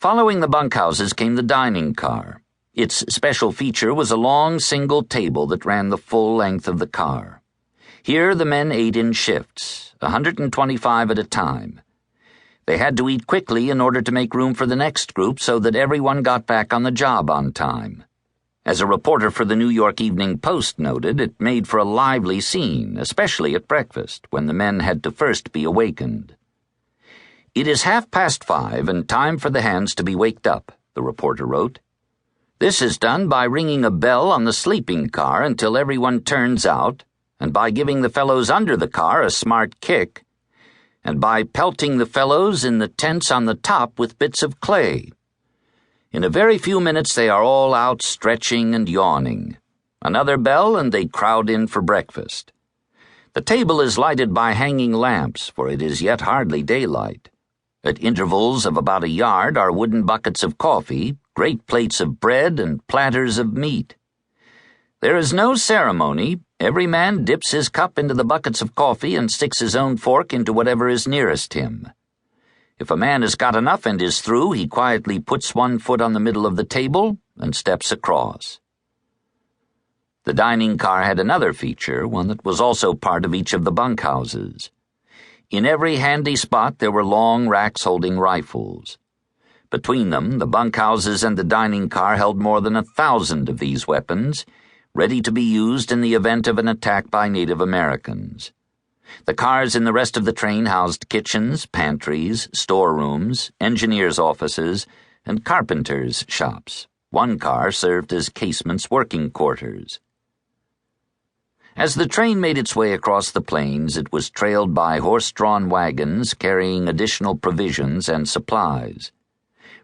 Following the bunkhouses came the dining car. Its special feature was a long single table that ran the full length of the car. Here the men ate in shifts, 125 at a time. They had to eat quickly in order to make room for the next group so that everyone got back on the job on time. As a reporter for the New York Evening Post noted, it made for a lively scene, especially at breakfast, when the men had to first be awakened. "It is 5:30 and time for the hands to be waked up," the reporter wrote. "This is done by ringing a bell on the sleeping car until everyone turns out, and by giving the fellows under the car a smart kick, and by pelting the fellows in the tents on the top with bits of clay. In a very few minutes they are all out stretching and yawning. Another bell and they crowd in for breakfast. The table is lighted by hanging lamps, for it is yet hardly daylight. At intervals of about a yard are wooden buckets of coffee, great plates of bread, and platters of meat. There is no ceremony. Every man dips his cup into the buckets of coffee and sticks his own fork into whatever is nearest him. If a man has got enough and is through, he quietly puts one foot on the middle of the table and steps across." The dining car had another feature, one that was also part of each of the bunkhouses. In every handy spot there were long racks holding rifles. Between them, the bunkhouses and the dining car held more than 1,000 of these weapons, ready to be used in the event of an attack by Native Americans. The cars in the rest of the train housed kitchens, pantries, storerooms, engineers' offices, and carpenters' shops. One car served as casemates' working quarters. As the train made its way across the plains, it was trailed by horse-drawn wagons carrying additional provisions and supplies.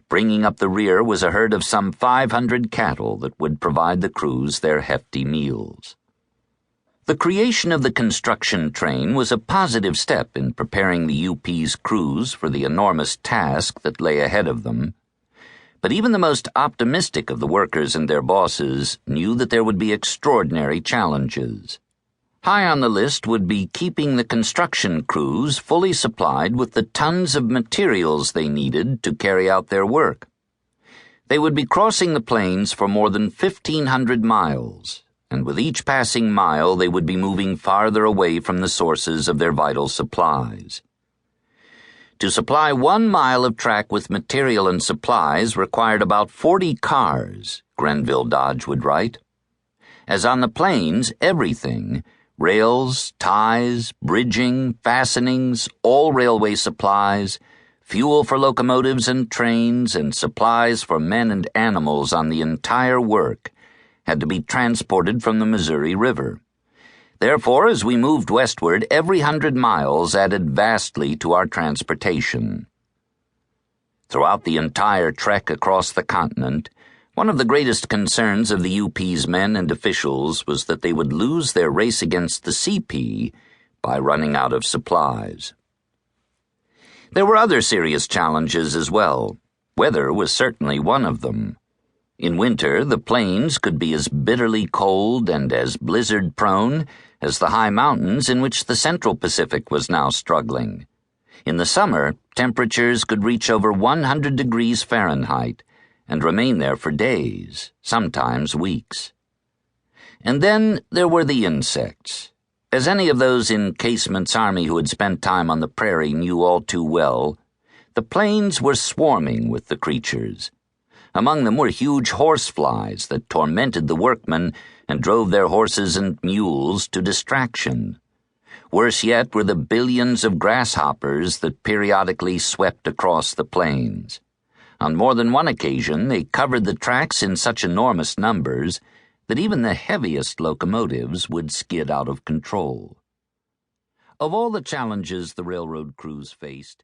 Bringing up the rear was a herd of some 500 cattle that would provide the crews their hefty meals. The creation of the construction train was a positive step in preparing the UP's crews for the enormous task that lay ahead of them. But even the most optimistic of the workers and their bosses knew that there would be extraordinary challenges. High on the list would be keeping the construction crews fully supplied with the tons of materials they needed to carry out their work. They would be crossing the plains for more than 1,500 miles, and with each passing mile they would be moving farther away from the sources of their vital supplies. To supply 1 mile of track with material and supplies required about 40 cars, Grenville Dodge would write. As on the plains, everything, rails, ties, bridging, fastenings, all railway supplies, fuel for locomotives and trains, and supplies for men and animals on the entire work, had to be transported from the Missouri River. Therefore, as we moved westward, every 100 miles added vastly to our transportation. Throughout the entire trek across the continent, one of the greatest concerns of the UP's men and officials was that they would lose their race against the CP by running out of supplies. There were other serious challenges as well. Weather was certainly one of them. In winter, the plains could be as bitterly cold and as blizzard-prone as the high mountains in which the Central Pacific was now struggling. In the summer, temperatures could reach over 100 degrees Fahrenheit and remain there for days, sometimes weeks. And then there were the insects. As any of those in Casement's army who had spent time on the prairie knew all too well, the plains were swarming with the creatures. Among them were huge horseflies that tormented the workmen and drove their horses and mules to distraction. Worse yet were the billions of grasshoppers that periodically swept across the plains. On more than one occasion, they covered the tracks in such enormous numbers that even the heaviest locomotives would skid out of control. Of all the challenges the railroad crews faced,